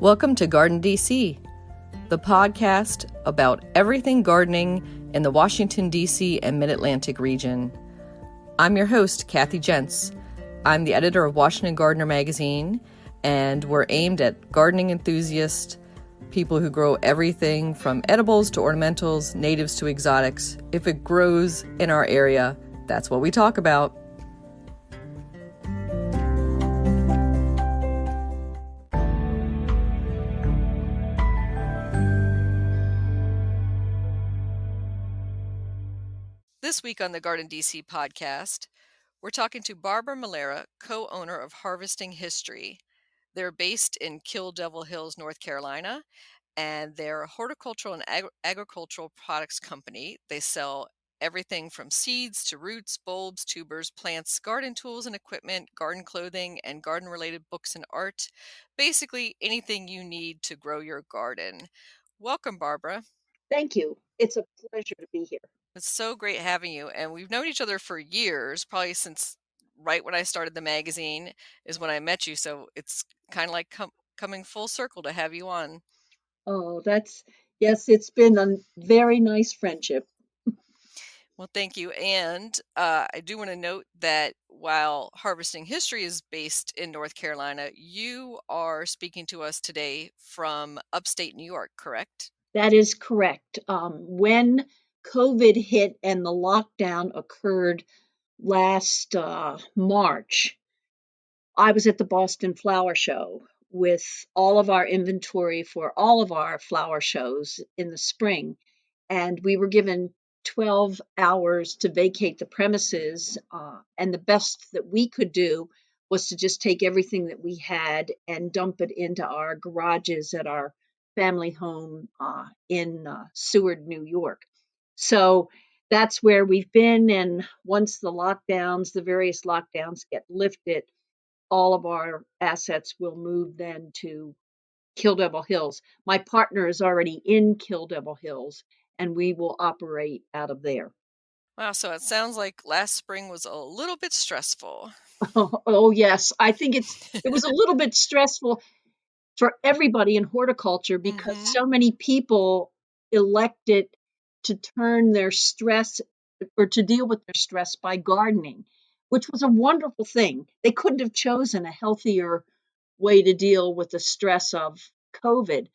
Welcome to GardenDC, the podcast about everything gardening in the Washington, D.C. and Mid-Atlantic region. I'm your host, Kathy Jentz. I'm the editor of Washington Gardener magazine, and we're aimed at gardening enthusiasts, people who grow everything from edibles to ornamentals, natives to exotics. If it grows in our area, that's what we talk about. This week on the GardenDC podcast, we're talking to Barbara Malera, co-owner of Harvesting History. They're based in Kill Devil Hills, North Carolina, and they're a horticultural and agricultural products company. They sell everything from seeds to roots, bulbs, tubers, plants, garden tools and equipment, garden clothing, and garden-related books and art. Basically, anything you need to grow your garden. Welcome, Barbara. Thank you. It's a pleasure to be here. It's so great having you. And we've known each other for years, probably since right when I started the magazine is when I met you. So it's kind of like coming full circle to have you on. Oh, yes, it's been a very nice friendship. Well, thank you. And I do want to note that while Harvesting History is based in North Carolina, you are speaking to us today from upstate New York, correct? That is correct. When COVID hit and the lockdown occurred last March, I was at the Boston Flower Show with all of our inventory for all of our flower shows in the spring. And we were given 12 hours to vacate the premises. And the best that we could do was to just take everything that we had and dump it into our garages at our family home in Seward, New York. So that's where we've been. And once the various lockdowns get lifted, all of our assets will move then to Kill Devil Hills. My partner is already in Kill Devil Hills, and we will operate out of there. Wow, so it sounds like last spring was a little bit stressful. Oh yes, I think it was a little bit stressful for everybody in horticulture because so many people elected to turn their stress or to deal with their stress by gardening, which was a wonderful thing. They couldn't have chosen a healthier way to deal with the stress of COVID.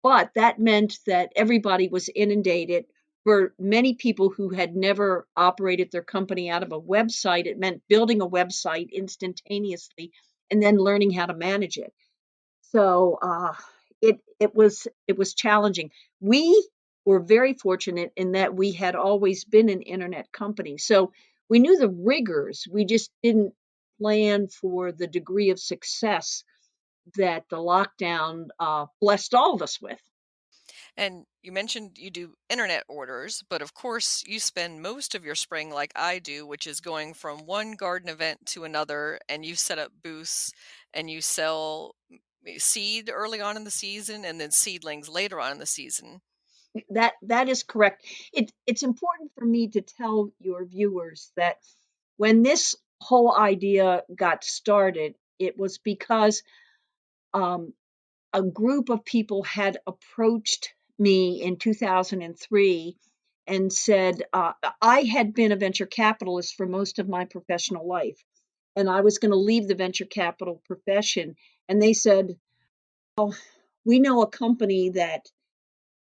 But that meant that everybody was inundated. For many people who had never operated their company out of a website, it meant building a website instantaneously and then learning how to manage it. So it was challenging. We were very fortunate in that we had always been an internet company, so we knew the rigors. We just didn't plan for the degree of success that the lockdown blessed all of us with. And you mentioned you do internet orders, but of course you spend most of your spring like I do, which is going from one garden event to another, and you set up booths and you sell seed early on in the season and then seedlings later on in the season. That is correct. It's important for me to tell your viewers that when this whole idea got started, it was because a group of people had approached me in 2003 and said, I had been a venture capitalist for most of my professional life, and I was going to leave the venture capital profession. And they said, "Oh, we know a company that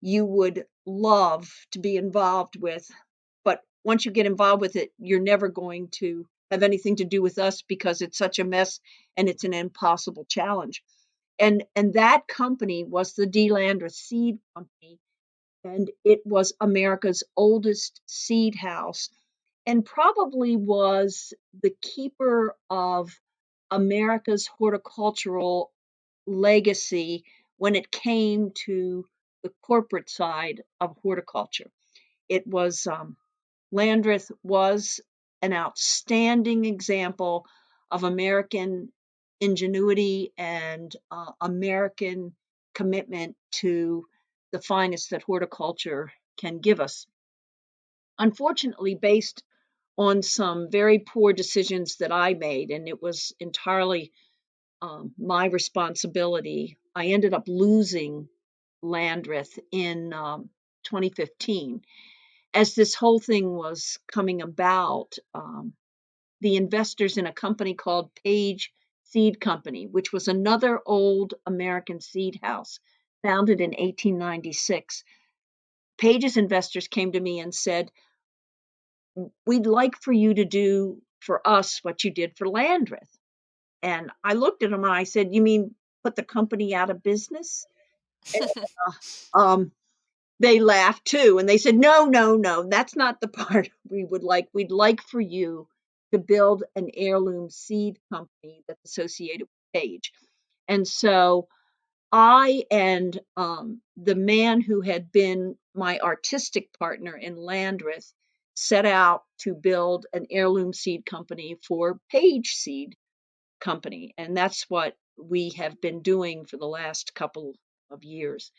you would love to be involved with, but once you get involved with it, you're never going to have anything to do with us because it's such a mess and it's an impossible challenge." And that company was the D. Landreth Seed Company, and it was America's oldest seed house and probably was the keeper of America's horticultural legacy when it came to the corporate side of horticulture. It was Landreth was an outstanding example of American ingenuity and American commitment to the finest that horticulture can give us. Unfortunately, based on some very poor decisions that I made, and it was entirely my responsibility, I ended up losing Landreth in 2015. As this whole thing was coming about, the investors in a company called Page Seed Company, which was another old American seed house founded in 1896. Page's investors came to me and said, "We'd like for you to do for us what you did for Landreth." And I looked at them and I said, "You mean put the company out of business?" Um, they laughed too, and they said, "No, no, no, that's not the part we would like. We'd like for you to build an heirloom seed company that's associated with Page." And so I and the man who had been my artistic partner in Landreth set out to build an heirloom seed company for Page Seed Company, and that's what we have been doing for the last couple of years.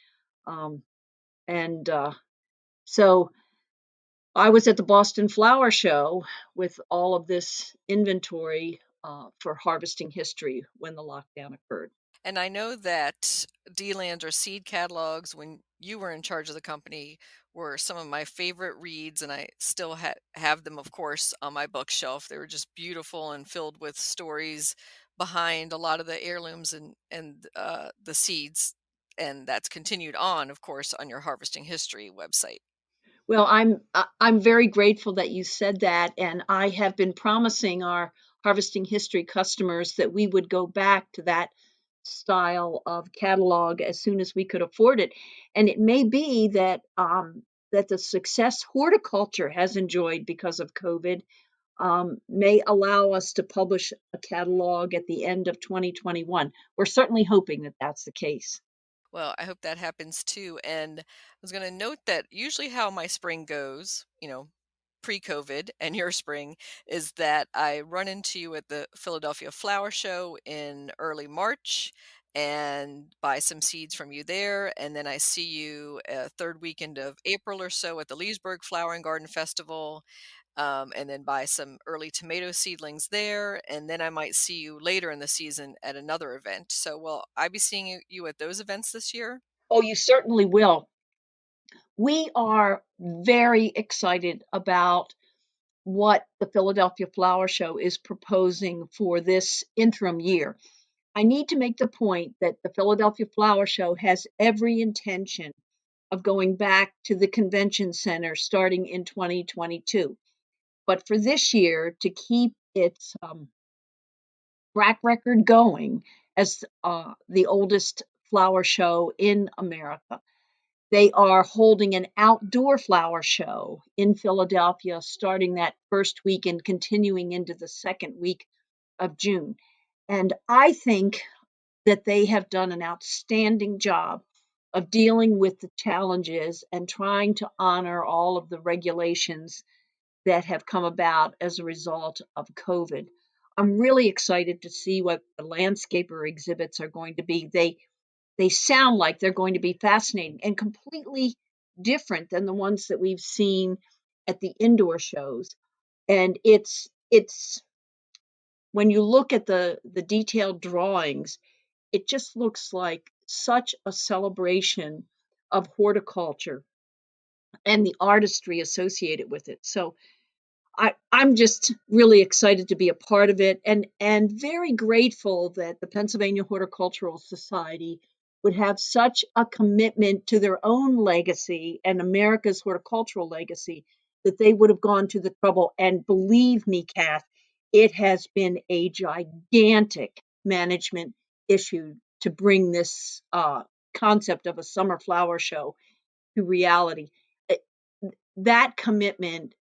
Um, and So I was at the Boston Flower Show with all of this inventory for harvesting history when the lockdown occurred. And I know that D-Lands or seed catalogs, when you were in charge of the company, were some of my favorite reads, and I still have them, of course, on my bookshelf. They were just beautiful and filled with stories behind a lot of the heirlooms and the seeds, and that's continued on, of course, on your Harvesting History website. Well, I'm very grateful that you said that, and I have been promising our harvesting history customers that we would go back to that style of catalog as soon as we could afford it. And it may be that that the success horticulture has enjoyed because of COVID may allow us to publish a catalog at the end of 2021. We're certainly hoping that that's the case. Well, I hope that happens too. And I was going to note that usually how my spring goes, pre-COVID and your spring, is that I run into you at the Philadelphia Flower Show in early March and buy some seeds from you there. And then I see you third weekend of April or so at the Leesburg Flower and Garden Festival, and then buy some early tomato seedlings there. And then I might see you later in the season at another event. So, will I be seeing you at those events this year? Oh, you certainly will. We are very excited about what the Philadelphia Flower Show is proposing for this interim year. I need to make the point that the Philadelphia Flower Show has every intention of going back to the convention center starting in 2022. But for this year, to keep its track record going as the oldest flower show in America, they are holding an outdoor flower show in Philadelphia starting that first week and continuing into the second week of June. And I think that they have done an outstanding job of dealing with the challenges and trying to honor all of the regulations that have come about as a result of COVID. I'm really excited to see what the landscaper exhibits are going to be. They sound like they're going to be fascinating and completely different than the ones that we've seen at the indoor shows. And it's when you look at the detailed drawings, it just looks like such a celebration of horticulture and the artistry associated with it. So I'm just really excited to be a part of it and very grateful that the Pennsylvania Horticultural Society would have such a commitment to their own legacy and America's horticultural legacy that they would have gone to the trouble. And believe me, Kath, it has been a gigantic management issue to bring this concept of a summer flower show to reality. It- that commitment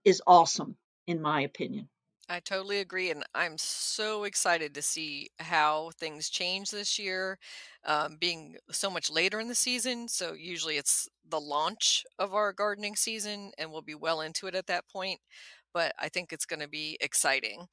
is awesome, in my opinion. I totally agree, and I'm so excited to see how things change this year, being so much later in the season. So usually it's the launch of our gardening season, and we'll be well into it at that point. But I think it's going to be exciting.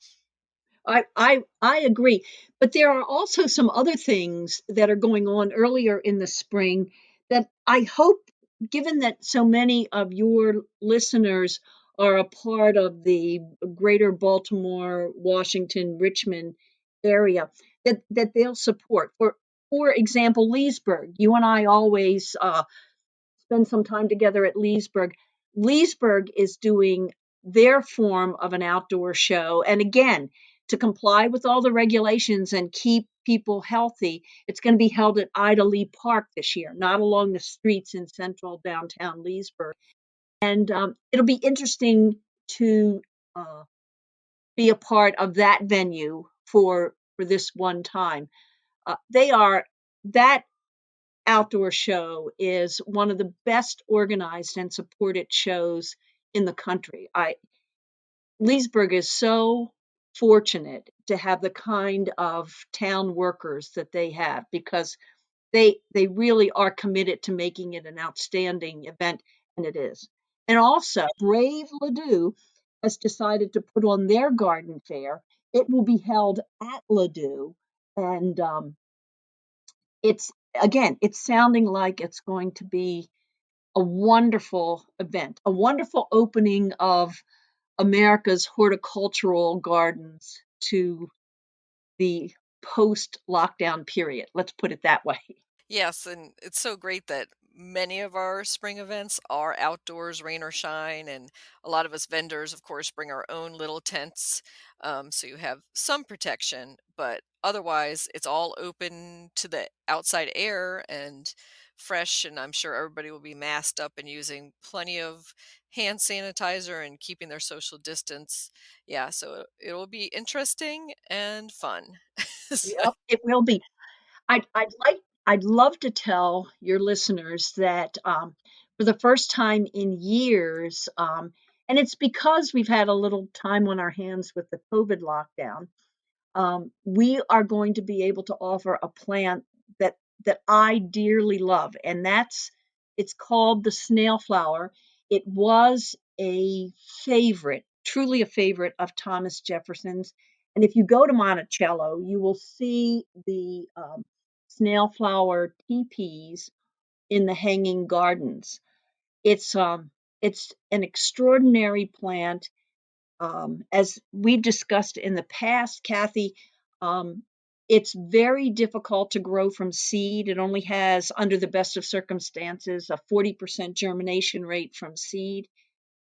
I agree, but there are also some other things that are going on earlier in the spring that I hope, given that so many of your listeners are a part of the greater Baltimore, Washington, Richmond area, that they'll support. For example, Leesburg. You and I always spend some time together at Leesburg. Leesburg is doing their form of an outdoor show. And again, to comply with all the regulations and keep people healthy, it's going to be held at Ida Lee Park this year, not along the streets in central downtown Leesburg. And it'll be interesting to uh, be a part of that venue for this one time. They are that outdoor show is one of the best organized and supported shows in the country. I Leesburg is so fortunate to have the kind of town workers that they have because they really are committed to making it an outstanding event, and it is. And also, Brave Ladue has decided to put on their garden fair. It will be held at Ladue, and it's it's sounding like it's going to be a wonderful event, a wonderful opening of America's horticultural gardens to the post lockdown period. Let's put it that way. Yes, and it's so great that many of our spring events are outdoors, rain or shine, and a lot of us vendors, of course, bring our own little tents, so you have some protection. But otherwise, it's all open to the outside air and fresh. And I'm sure everybody will be masked up and using plenty of hand sanitizer and keeping their social distance. Yeah, so it'll be interesting and fun. So- Yep, it will be. I'd love to tell your listeners that for the first time in years, and it's because we've had a little time on our hands with the COVID lockdown. We are going to be able to offer a plant that that I dearly love, and it's called the snail flower. It was a favorite, truly a favorite of Thomas Jefferson's. And if you go to Monticello, you will see the snail flower teepees in the hanging gardens. It's um, it's an extraordinary plant, as we've discussed in the past, Kathy. um, it's very difficult to grow from seed. It only has, under the best of circumstances, a 40% germination rate from seed.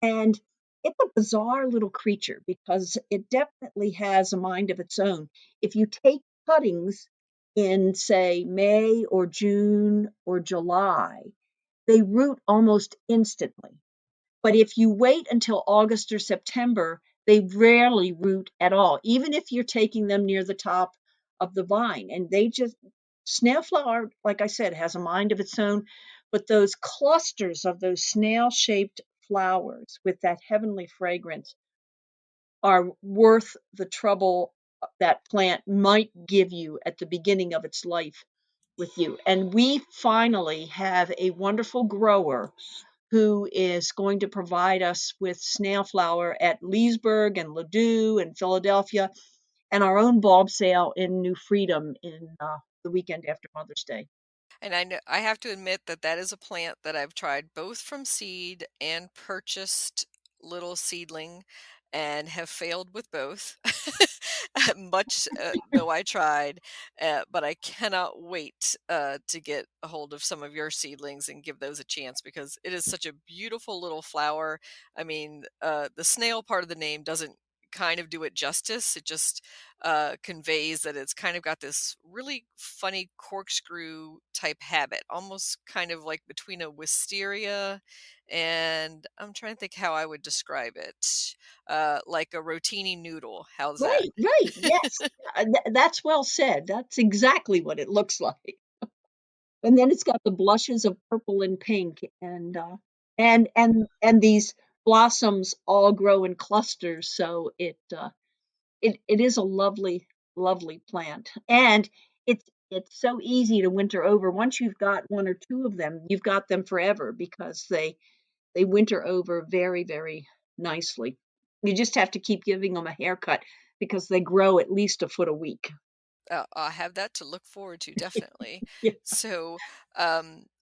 And it's a bizarre little creature because it definitely has a mind of its own. If you take cuttings in, say, May or June or July, they root almost instantly. But if you wait until August or September, they rarely root at all, even if you're taking them near the top of the vine. And they just, snail flower, like I said, has a mind of its own. But those clusters of those snail shaped flowers with that heavenly fragrance are worth the trouble that plant might give you at the beginning of its life with you. And we finally have a wonderful grower who is going to provide us with snail flower at Leesburg and Ladue and Philadelphia, and our own bulb sale in New Freedom in the weekend after Mother's Day. And I know I have to admit that that is a plant that I've tried both from seed and purchased little seedling and have failed with both. Much though I tried, but I cannot wait to get a hold of some of your seedlings and give those a chance because it is such a beautiful little flower. I mean, the snail part of the name doesn't kind of do it justice. It just conveys that it's kind of got this really funny corkscrew type habit, almost kind of like between a wisteria and I'm trying to think how I would describe it. Like a rotini noodle. How's that? Right, right, yes, that's well said. That's exactly what it looks like. And then it's got the blushes of purple and pink, and and these blossoms all grow in clusters, so it is a lovely, lovely plant. And it's so easy to winter over. Once you've got one or two of them, you've got them forever because they winter over very, very nicely. You just have to keep giving them a haircut because they grow at least a foot a week. I have that to look forward to, definitely. Yeah. So,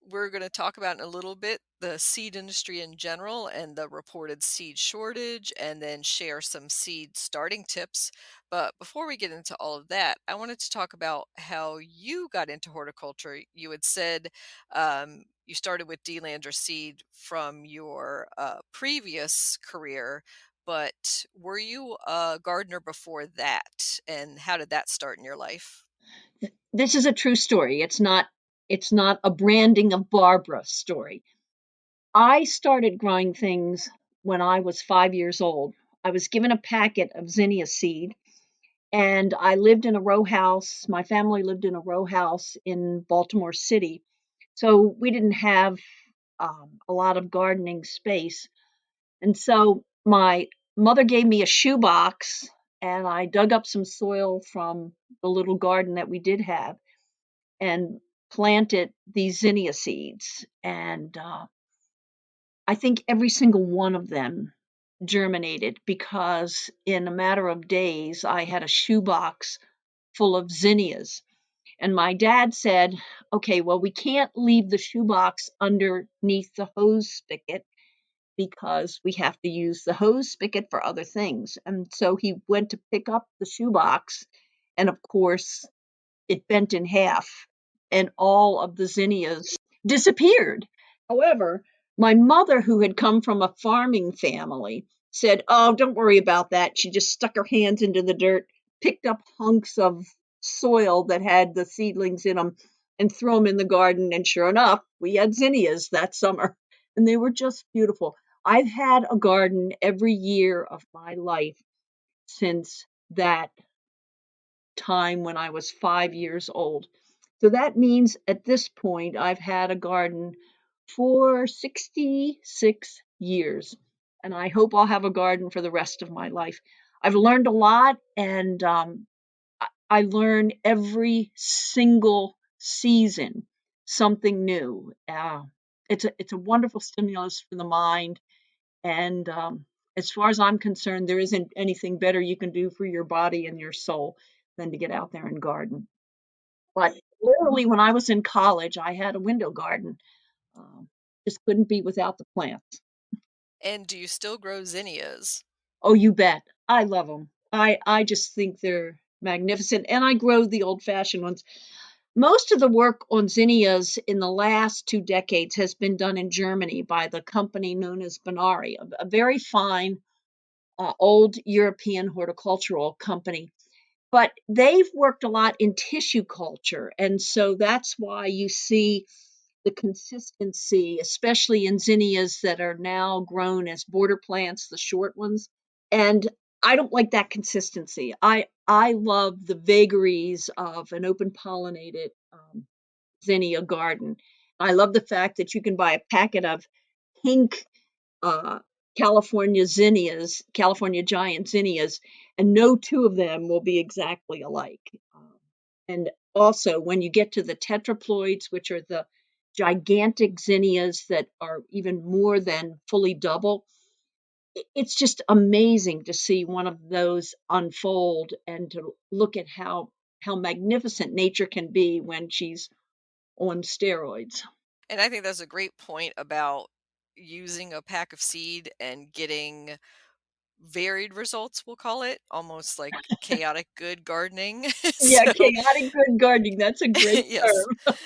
We're going to talk about in a little bit the seed industry in general and the reported seed shortage, and then share some seed starting tips. But before we get into all of that, I wanted to talk about how you got into horticulture. You had said you started with Delander seed from your previous career, but were you a gardener before that? And how did that start in your life? This is a true story. It's not a branding of Barbara story. I started growing things when I was 5 years old. I was given a packet of zinnia seed, and I lived in a row house. My family lived in a row house in Baltimore City. So we didn't have a lot of gardening space. And so my mother gave me a shoebox, and I dug up some soil from the little garden that we did have and planted these zinnia seeds. And I think every single one of them germinated because in a matter of days, I had a shoebox full of zinnias. And my dad said, okay, well, we can't leave the shoebox underneath the hose spigot because we have to use the hose spigot for other things. And so he went to pick up the shoebox. And of course, it bent in half and all of the zinnias disappeared. However, my mother, who had come from a farming family, said, oh, don't worry about that. She just stuck her hands into the dirt, picked up hunks of soil that had the seedlings in them, and threw them in the garden. And sure enough, we had zinnias that summer, and they were just beautiful. I've had a garden every year of my life since that time when I was 5 years old. So that means at this point, I've had a garden for 66 years, and I hope I'll have a garden for the rest of my life. I've learned a lot, and I learn every single season something new. It's a wonderful stimulus for the mind, and as far as I'm concerned, there isn't anything better you can do for your body and your soul than to get out there and garden. But literally, when I was in college, I had a window garden. Um, just couldn't be without the plants. And do you still grow zinnias? Oh, you bet. I love them. I just think they're magnificent. And I grow the old fashioned ones. Most of the work on zinnias in the last 2 decades has been done in Germany by the company known as Bonari, a very fine old European horticultural company. But they've worked a lot in tissue culture. And so that's why you see the consistency, especially in zinnias that are now grown as border plants, the short ones. And I don't like that consistency. I love the vagaries of an open pollinated zinnia garden. I love the fact that you can buy a packet of pink uh, California zinnias, California giant zinnias, and no two of them will be exactly alike. And also, when you get to the tetraploids, which are the gigantic zinnias that are even more than fully double, it's just amazing to see one of those unfold and to look at how magnificent nature can be when she's on steroids. And I think that's a great point about using a pack of seed and getting varied results, we'll call it, almost like chaotic good gardening. Yeah, So, chaotic good gardening. That's a great yes. term.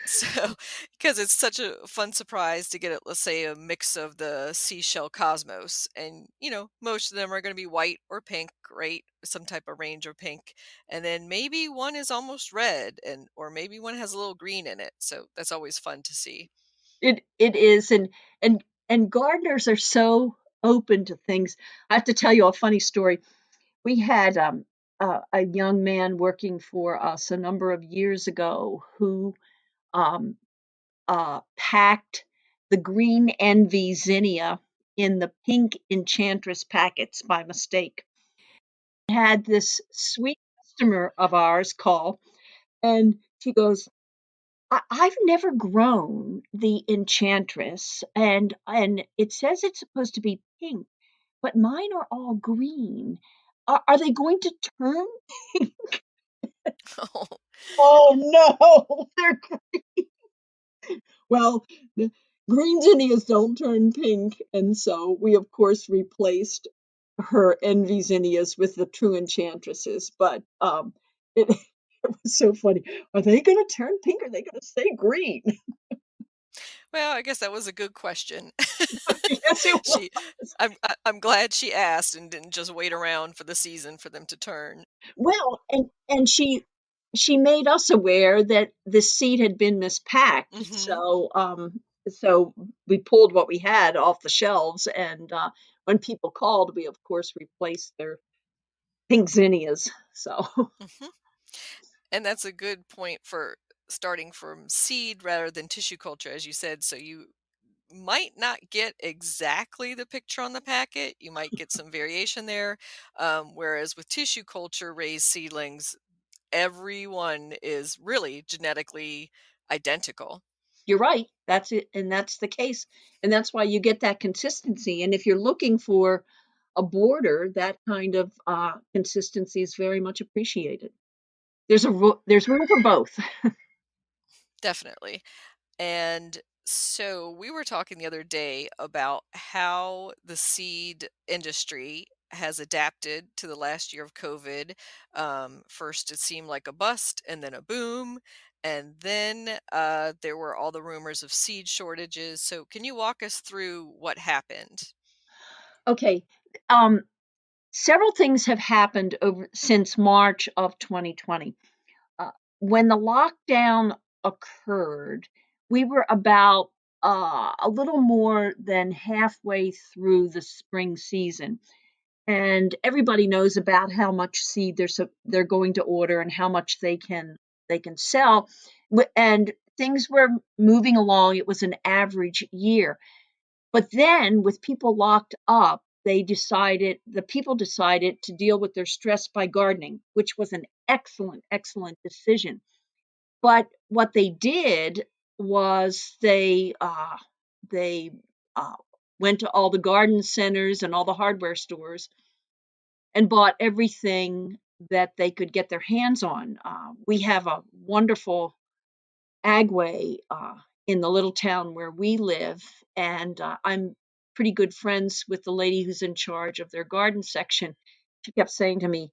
So, because it's such a fun surprise to get, let's say, a mix of the seashell cosmos, and most of them are going to be white or pink, right? Some type of range of pink, and then maybe one is almost red, and or maybe one has a little green in it. So that's always fun to see. It is, and gardeners are so open to things. I have to tell you a funny story. We had a young man working for us a number of years ago who um, packed the green envy zinnia in the pink enchantress packets by mistake. Had this sweet customer of ours call, and she goes, I've never grown the enchantress, and it says it's supposed to be pink, but mine are all green. Are they going to turn? Oh no, they're Well, the green zinnias don't turn pink, and so we of course replaced her envy zinnias with the true enchantresses. But it, it was so funny. Are they going to turn pink? Or are they going to stay green? Well, I guess that was a good question. Yes, it was. She I'm glad she asked and didn't just wait around for the season for them to turn. Well, and she made us aware that the seed had been mispacked, Mhm. so we pulled what we had off the shelves, and when people called, we of course replaced their pink zinnias. So Mhm. And that's a good point for starting from seed rather than tissue culture, as you said. So you might not get exactly the picture on the packet. You might get some variation there. Whereas with tissue culture raised seedlings, everyone is really genetically identical. you're right. That's it, and that's the case, and that's why you get that consistency. And if you're looking for a border, that kind of consistency is very much appreciated. There's room for both. Definitely. And so we were talking the other day about how the seed industry has adapted to the last year of COVID. First, it seemed like a bust and then a boom. And then there were all the rumors of seed shortages. So, can you walk us through what happened? Okay. Um, Several things have happened over since March of 2020. Uh, when the lockdown occurred, we were about a little more than halfway through the spring season, and everybody knows about how much seed they're going to order and how much they can sell. And things were moving along. It was an average year. But then with people locked up, the people decided to deal with their stress by gardening, which was an excellent, excellent decision. But what they did was they went to all the garden centers and all the hardware stores and bought everything that they could get their hands on. We have a wonderful agway in the little town where we live, and I'm pretty good friends with the lady who's in charge of their garden section. She kept saying to me,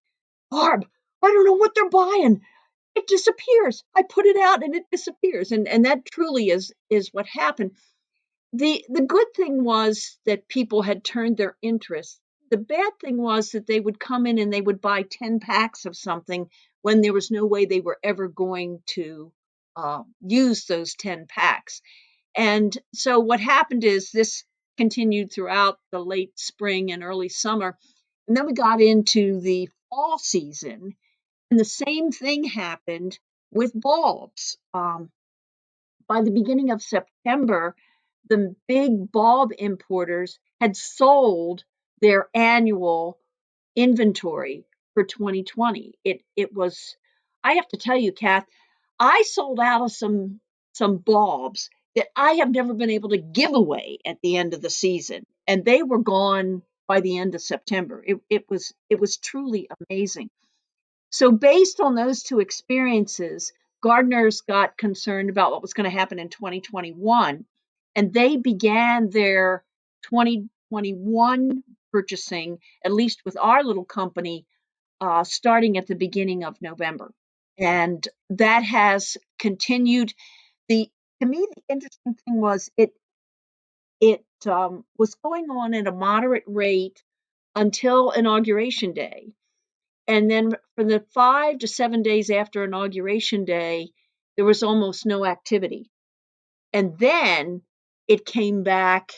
"Barb, I don't know what they're buying. It disappears. I put it out and it disappears." And that truly is what happened. The good thing was that people had turned their interest. The bad thing was that they would come in and they would buy 10 packs of something when there was no way they were ever going to use those 10 packs. And so what happened is this continued throughout the late spring and early summer. And then we got into the fall season, and the same thing happened with bulbs. By the beginning of September, the big bulb importers had sold their annual inventory for 2020. It was, I have to tell you, Kath, I sold out of some bulbs that I have never been able to give away at the end of the season, and they were gone by the end of September. It was truly amazing. So, based on those two experiences, gardeners got concerned about what was going to happen in 2021, and they began their 2021 purchasing, at least with our little company, starting at the beginning of November. And that has continued. The To me, the interesting thing was it was going on at a moderate rate until Inauguration Day, and then for the 5 to 7 days after Inauguration Day, there was almost no activity. And then it came back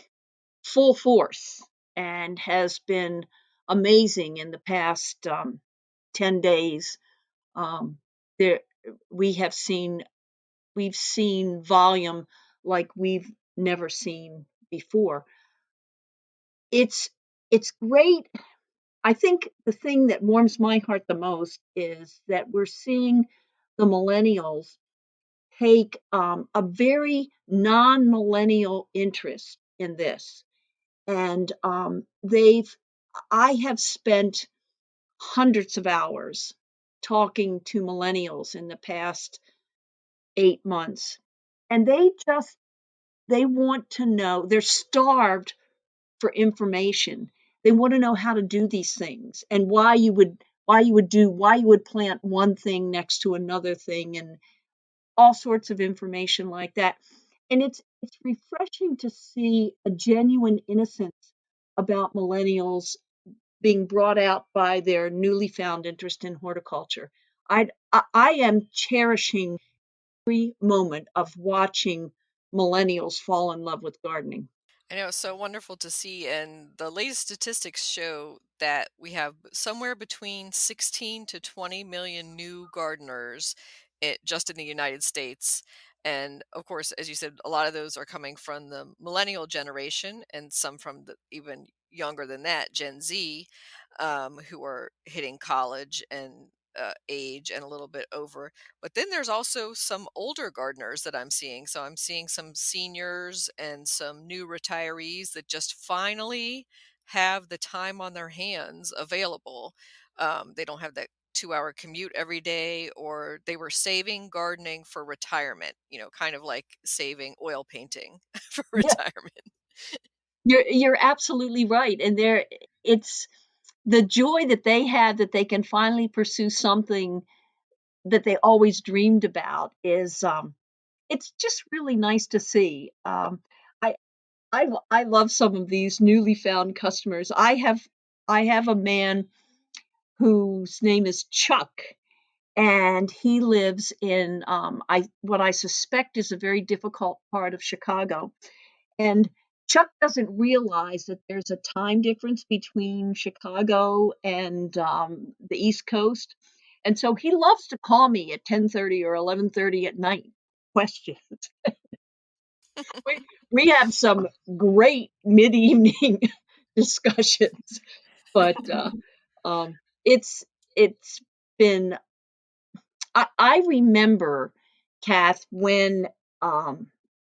full force and has been amazing in the past 10 days. Um, there, we have seen, we've seen volume like we've never seen before. It's, it's great. I think the thing that warms my heart the most is that we're seeing the millennials take a very non-millennial interest in this, and I have spent hundreds of hours talking to millennials in the past 8 months, and they just they want to know, they're starved for information. They want to know how to do these things and why you would plant one thing next to another thing and all sorts of information like that. And it's refreshing to see a genuine innocence about millennials being brought out by their newly found interest in horticulture. I am cherishing every moment of watching millennials fall in love with gardening. I know it's so wonderful to see, and the latest statistics show that we have somewhere between 16 to 20 million new gardeners just in the United States. And of course, as you said, a lot of those are coming from the millennial generation, and some from the even younger than that, Gen Z, who are hitting college and age and a little bit over. But then there's also some older gardeners that I'm seeing. So I'm seeing some seniors and some new retirees that just finally have the time on their hands available. They don't have that 2 hour commute every day, or they were saving gardening for retirement, kind of like saving oil painting for Yeah, retirement. you're absolutely right. And it's the joy that they have that they can finally pursue something that they always dreamed about is it's just really nice to see. I I love some of these newly found customers. I have a man whose name is Chuck, and he lives in I what I suspect is a very difficult part of Chicago. And Chuck doesn't realize that there's a time difference between Chicago and the East Coast, and so he loves to call me at 10:30 or 11:30 at night. Question. We have some great mid-evening discussions, but it's it's been. I remember, Kath, when um,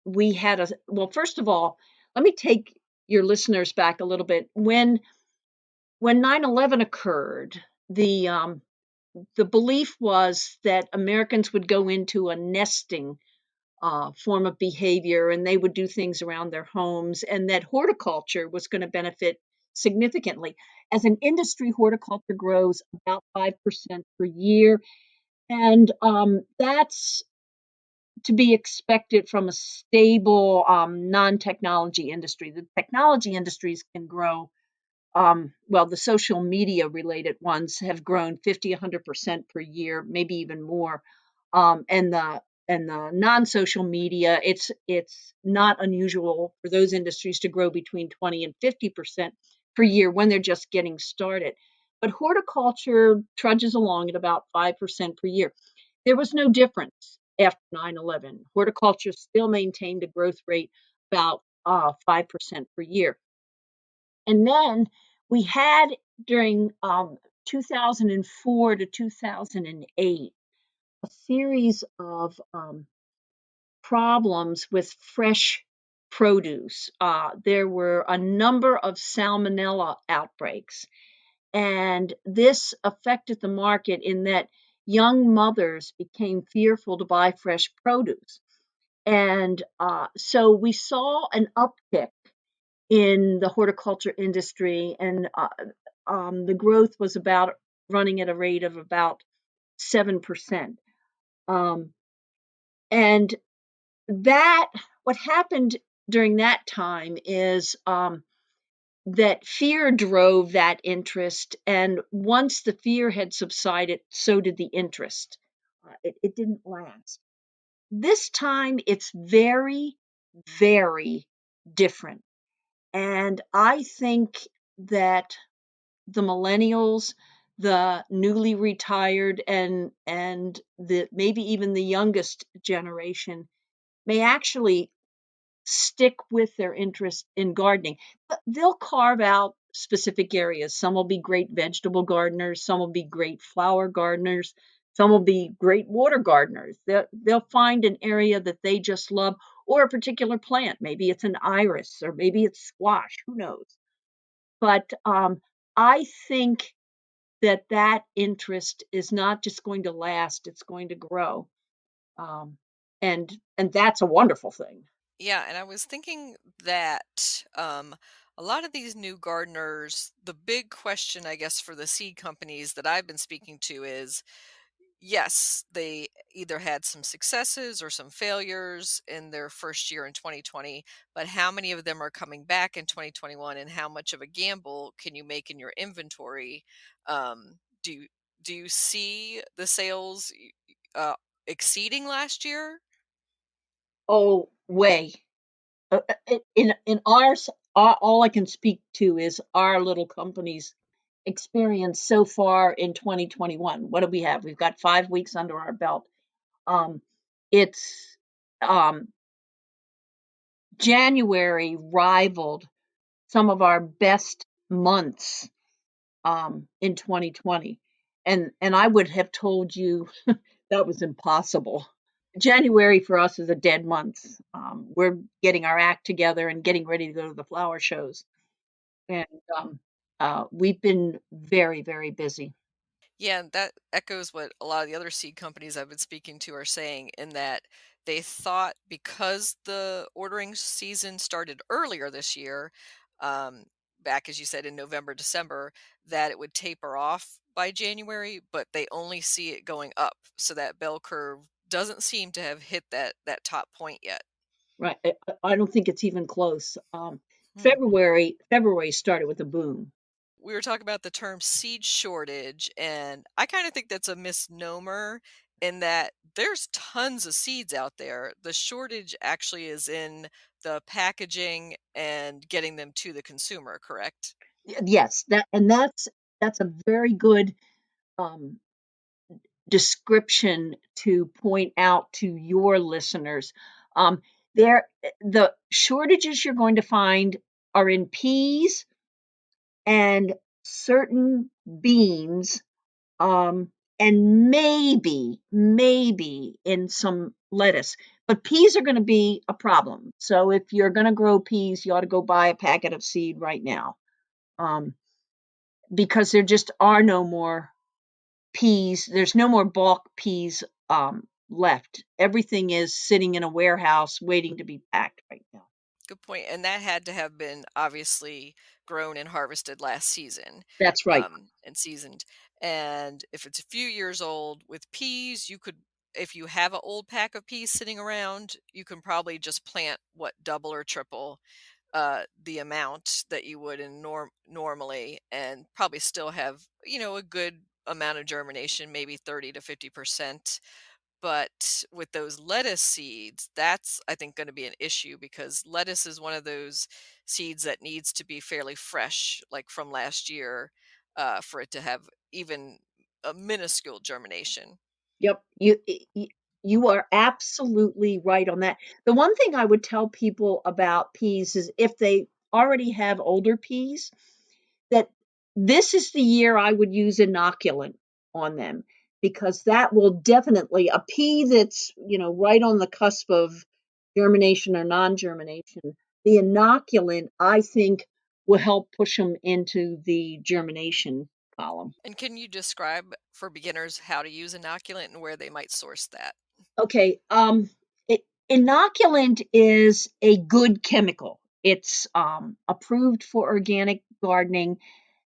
we had a well. First of all, let me take your listeners back a little bit. When 9/11 occurred, the belief was that Americans would go into a nesting form of behavior and they would do things around their homes, and that horticulture was going to benefit significantly. As an industry, horticulture grows about 5% per year, and that's to be expected from a stable non technology industry. The technology industries can grow. Well, the social media related ones have grown 50, 100% per year, maybe even more. And the non-social media, it's not unusual for those industries to grow between 20 and 50% per year when they're just getting started. But horticulture trudges along at about 5% per year. There was no difference after 9/11. Horticulture still maintained a growth rate about 5% per year. And then we had during 2004 to 2008 a series of problems with fresh produce. There were a number of salmonella outbreaks, and this affected the market in that young mothers became fearful to buy fresh produce. And so we saw an uptick in the horticulture industry, and the growth was about running at a rate of about 7%. Um, and that what happened during that time is that fear drove that interest, and once the fear had subsided, so did the interest. It didn't last. This time, it's very, very different, and I think that the millennials, the newly retired, and the maybe even the youngest generation may actually stick with their interest in gardening. They'll carve out specific areas. Some will be great vegetable gardeners, some will be great flower gardeners, some will be great water gardeners. They'll find an area that they just love, or a particular plant. Maybe it's an iris, or maybe it's squash, who knows? But I think that that interest is not just going to last, it's going to grow. Um, and that's a wonderful thing. Yeah, and I was thinking that a lot of these new gardeners, the big question, I guess, for the seed companies that I've been speaking to is yes, they either had some successes or some failures in their first year in 2020, but how many of them are coming back in 2021 and how much of a gamble can you make in your inventory? Do you see the sales exceeding last year? Oh, way. In ours, all I can speak to is our little company's experience so far in 2021. What do we have? We've got 5 weeks under our belt. Um, it's um, January rivaled some of our best months in 2020, and I would have told you that was impossible. January for us is a dead month. We're getting our act together and getting ready to go to the flower shows, and um, we've been very, very busy. Yeah, and that echoes what a lot of the other seed companies I've been speaking to are saying in that they thought because the ordering season started earlier this year, um, back as you said in November, December, that it would taper off by January, but they only see it going up. So that bell curve doesn't seem to have hit that top point yet. Right? I don't think it's even close. Hmm. February started with a boom. We were talking about the term seed shortage, and I kind of think that's a misnomer in that there's tons of seeds out there. The shortage actually is in the packaging and getting them to the consumer, correct? Yes, that's a very good um, description to point out to your listeners. Um, the shortages you're going to find are in peas and certain beans, um, and maybe in some lettuce. But peas are going to be a problem. So if you're going to grow peas, you ought to go buy a packet of seed right now, um, because there just are no more peas. There's no more bulk peas left. Everything is sitting in a warehouse waiting to be packed right now. Good point. And that had to have been obviously grown and harvested last season, That's right. and seasoned. And if it's a few years old with peas, you could, if you have an old pack of peas sitting around, you can probably just plant what double or triple the amount that you would in normally and probably still have, a good amount of germination, maybe 30 to 50%. But with those lettuce seeds, that's I think going to be an issue because lettuce is one of those seeds that needs to be fairly fresh, like from last year, for it to have even a minuscule germination. Yep. You are absolutely right on that. The one thing I would tell people about peas is if they already have older peas, that this is the year I would use inoculant on them, because that will definitely, a pea that's, right on the cusp of germination or non-germination, the inoculant I think will help push them into the germination column. And can you describe for beginners how to use inoculant and where they might source that? Okay, inoculant is a good chemical. It's approved for organic gardening,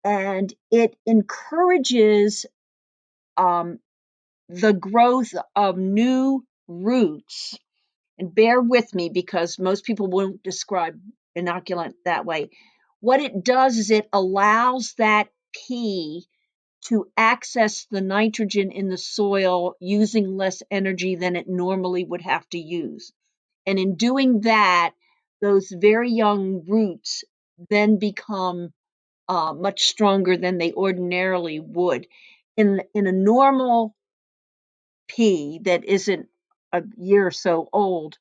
and it encourages um, the growth of new roots. And bear with me because most people won't describe inoculant that way. What it does is it allows that pea to access the nitrogen in the soil using less energy than it normally would have to use. And in doing that, those very young roots then become much stronger than they ordinarily would. In a normal pea that isn't a year or so old,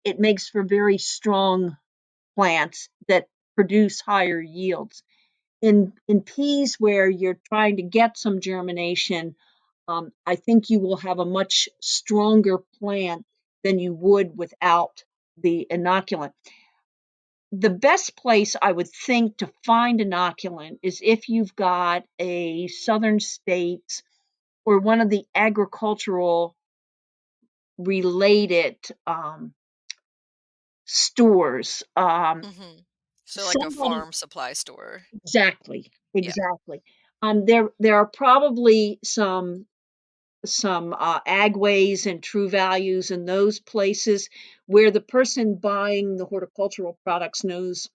it makes for very strong plants that produce higher yields. In peas where you're trying to get some germination, I think you will have a much stronger plant than you would without the inoculant. The best place I would think to find inoculant is if you've got a southern states or one of the agricultural related stores. Mhm. So like a Somebody farm supply store. exactly, Yeah. exactly. There are probably some Agways and True Values and those places where the person buying the horticultural products knows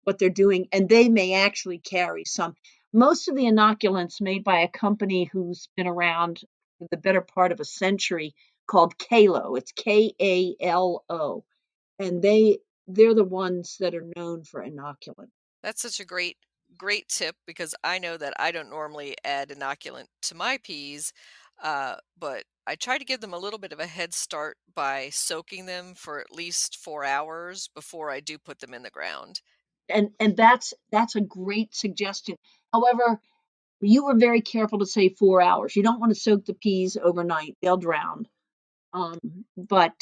what they're doing, and they may actually carry some. Most of the inoculants made by a company who's been around for the better part of a century called Kalo. It's Kalo, and they're the ones that are known for inoculant. That's such a great tip because I know that I don't normally add inoculant to my peas, but I try to give them a little bit of a head start by soaking them for at least 4 hours before I do put them in the ground. And that's a great suggestion. However, you were very careful to say 4 hours. You don't want to soak the peas overnight; they'll drown. Um, but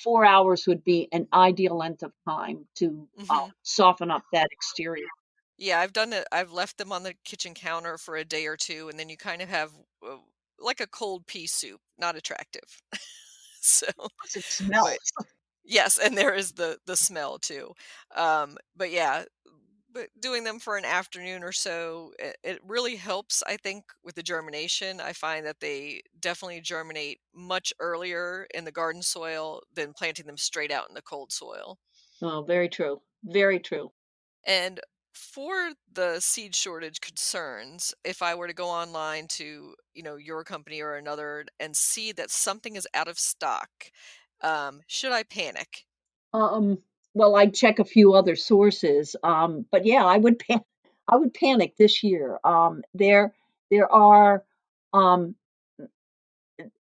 4 hours would be an ideal length of time to Mhm. soften up that exterior. Yeah, I've done it. I've left them on the kitchen counter for a day or 2, and then you kind of have, uh, like a cold pea soup, not attractive. So, Plus, it but smells. yes, and there is the smell too. But yeah, but doing them for an afternoon or so, it really helps, I think, with the germination. I find that they definitely germinate much earlier in the garden soil than planting them straight out in the cold soil. Oh, very true. Very true. And for the seed shortage concerns, if I were to go online to, your company or another and see that something is out of stock, should I panic? Um, well, I'd check a few other sources, but yeah, I would panic this year. There are um,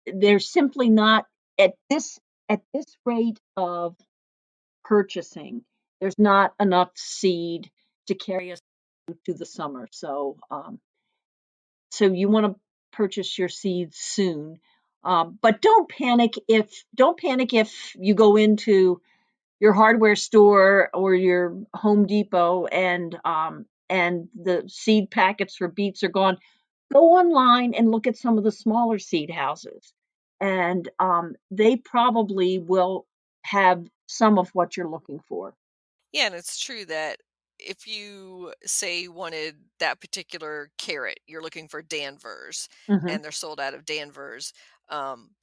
there's simply not at this rate of purchasing. There's not enough seed to carry us through the summer. So you want to purchase your seeds soon. But don't panic if you go into your hardware store or your Home Depot and the seed packets for beets are gone. Go online and look at some of the smaller seed houses, and they probably will have some of what you're looking for. Yeah, and it's true that if you say wanted that particular carrot, you're looking for Danvers Hmm. and they're sold out of Danvers,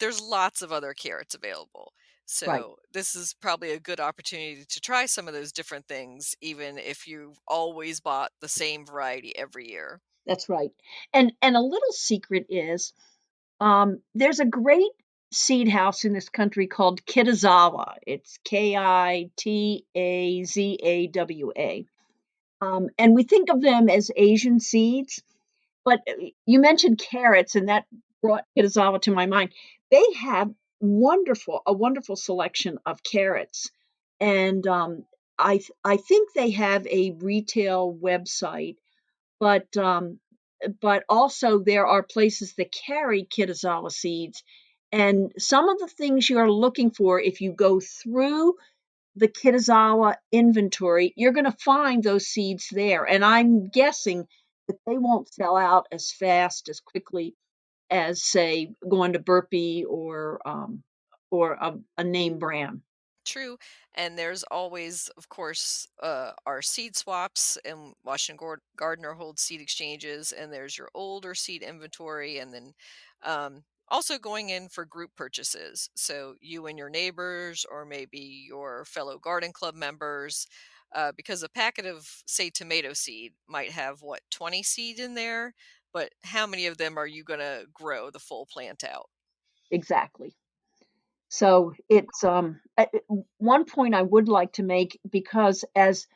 there's lots of other carrots available. Right. So this is probably a good opportunity to try some of those different things, even if you've always bought the same variety every year. That's right. And a little secret is there's a great seed house in this country called Kitazawa. It's Kitazawa. And we think of them as Asian seeds, but you mentioned carrots, and that brought Kitazawa to my mind. They have a wonderful selection of carrots, and I think they have a retail website, but also there are places that carry Kitazawa seeds, and some of the things you're looking for if you go through the Kitazawa inventory, you're going to find those seeds there. And I'm guessing that they won't sell out as fast, as quickly as, say, going to Burpee or a name brand. True. And there's always, of course, our seed swaps and Washington Gardener holds seed exchanges, and there's your older seed inventory, and then also going in for group purchases. So you and your neighbors, or maybe your fellow garden club members, because a packet of, say, tomato seed might have what, 20 seed in there, but how many of them are you going to grow the full plant out? Exactly. So it's one point I would like to make, because as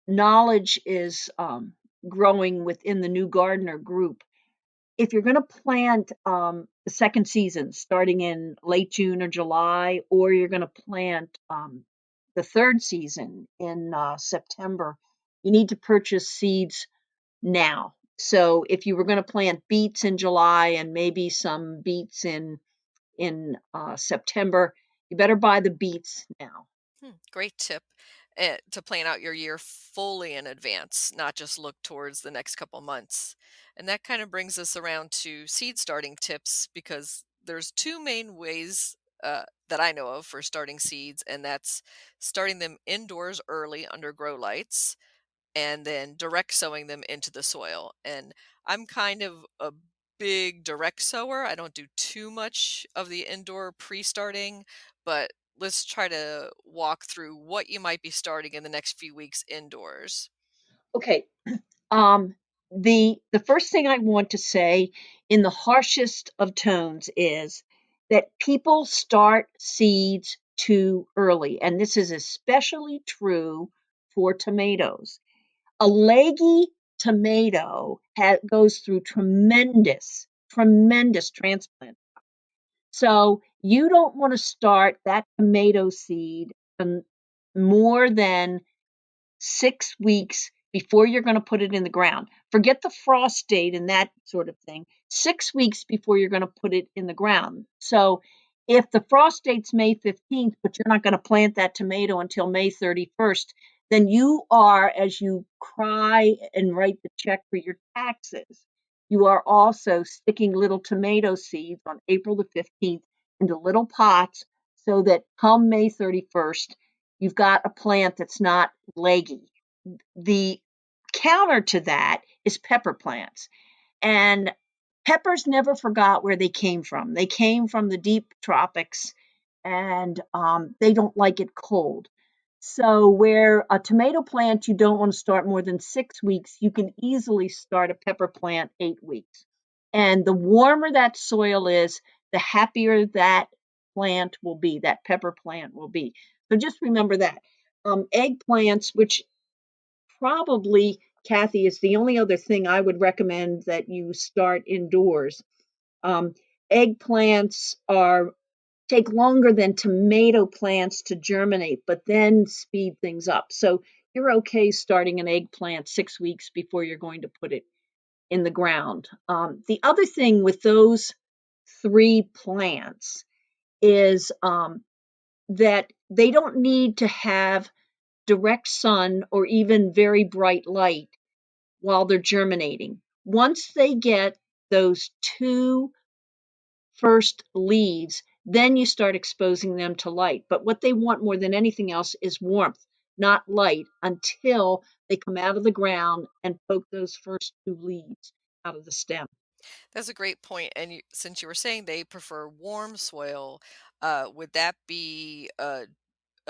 knowledge is growing within the new gardener group, if you're going to plant the second season starting in late June or July, or you're going to plant the third season in September, you need to purchase seeds now. So if you were going to plant beets in July and maybe some beets in September, you better buy the beets now. Great tip to plan out your year fully in advance, not just look towards the next couple months. And that kind of brings us around to seed starting tips because there's two main ways that I know of for starting seeds, and that's starting them indoors early under grow lights and then direct sowing them into the soil. And I'm kind of a big direct sower. I don't do too much of the indoor pre-starting, but let's try to walk through what you might be starting in the next few weeks indoors. Okay. Um, the first thing I want to say in the harshest of tones is that people start seeds too early, and this is especially true for tomatoes. A leggy tomato goes through tremendous transplant. So you don't want to start that tomato seed more than 6 weeks before you're going to put it in the ground. Forget the frost date and that sort of thing. 6 weeks before you're going to put it in the ground. So if the frost date's May 15th, but you're not going to plant that tomato until May 31st, then you are, as you cry and write the check for your taxes, you are also sticking little tomato seeds on April the 15th into little pots so that come May 31st, you've got a plant that's not leggy. The counter to that is pepper plants. And peppers never forgot where they came from. They came from the deep tropics and they don't like it cold. So, where a tomato plant you don't want to start more than 6 weeks, you can easily start a pepper plant 8 weeks. And the warmer that soil is, the happier that plant will be, that pepper plant will be. So, just remember that. Eggplants, which probably, Kathy, is the only other thing I would recommend that you start indoors. Um, Eggplants are take longer than tomato plants to germinate, but then speed things up. So you're okay starting an eggplant 6 weeks before you're going to put it in the ground. The other thing with those three plants is that they don't need to have direct sun or even very bright light while they're germinating. Once they get those two first leaves, then you start exposing them to light. But what they want more than anything else is warmth, not light, until they come out of the ground and poke those first two leaves out of the stem. That's a great point. And since you were saying they prefer warm soil, would that be a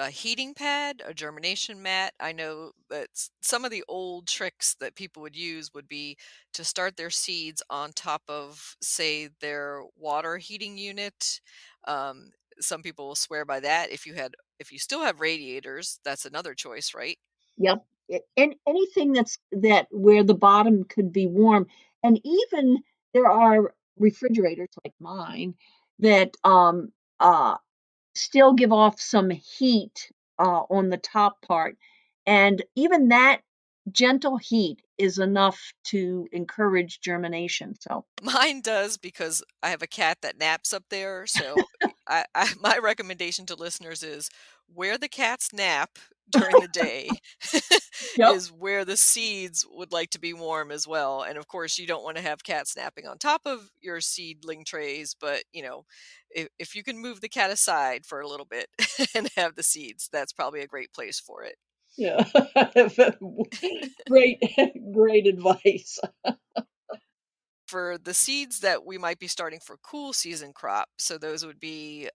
heating pad, a germination mat? I know that some of the old tricks that people would use would be to start their seeds on top of, say, their water heating unit. Um, some people will swear by that. If you still have radiators, that's another choice, right? Yep. And anything that where the bottom could be warm. And even there are refrigerators like mine that still give off some heat on the top part. And even that gentle heat is enough to encourage germination. So, Mine does because I have a cat that naps up there. So my recommendation to listeners is where the cats nap during the day yep. is where the seeds would like to be warm as well. And of course, you don't want to have cats napping on top of your seedling trays, but if you can move the cat aside for a little bit and have the seeds, that's probably a great place for it. Yeah. great, great advice. For the seeds that we might be starting for cool season crop, so those would be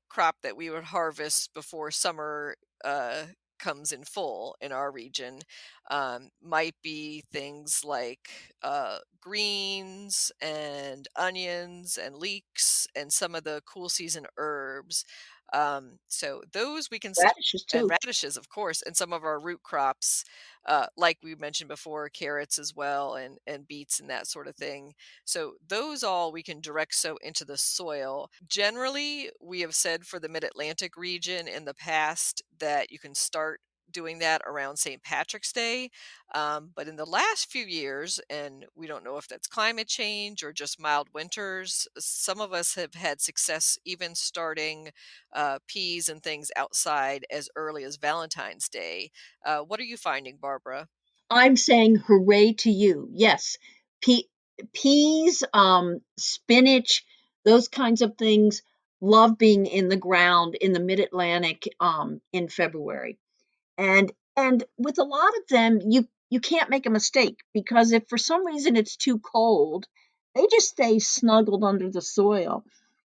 crop that we would harvest before summer uh, comes in full in our region, might be things like greens and onions and leeks and some of the cool season herbs. So those we can Radishes and too. radishes, of course, and some of our root crops, like we mentioned before, carrots as well, and beets and that sort of thing. So those all we can direct sow into the soil. Generally, we have said for the Mid-Atlantic region in the past that you can start doing that around St. Patrick's Day. But in the last few years, and we don't know if that's climate change or just mild winters, some of us have had success even starting peas and things outside as early as Valentine's Day. What are you finding, Barbara? I'm saying hooray to you. Yes. Pe- Peas, spinach, those kinds of things. love being in the ground in the mid-Atlantic in February. And with a lot of them, you can't make a mistake, because if for some reason it's too cold, they just stay snuggled under the soil.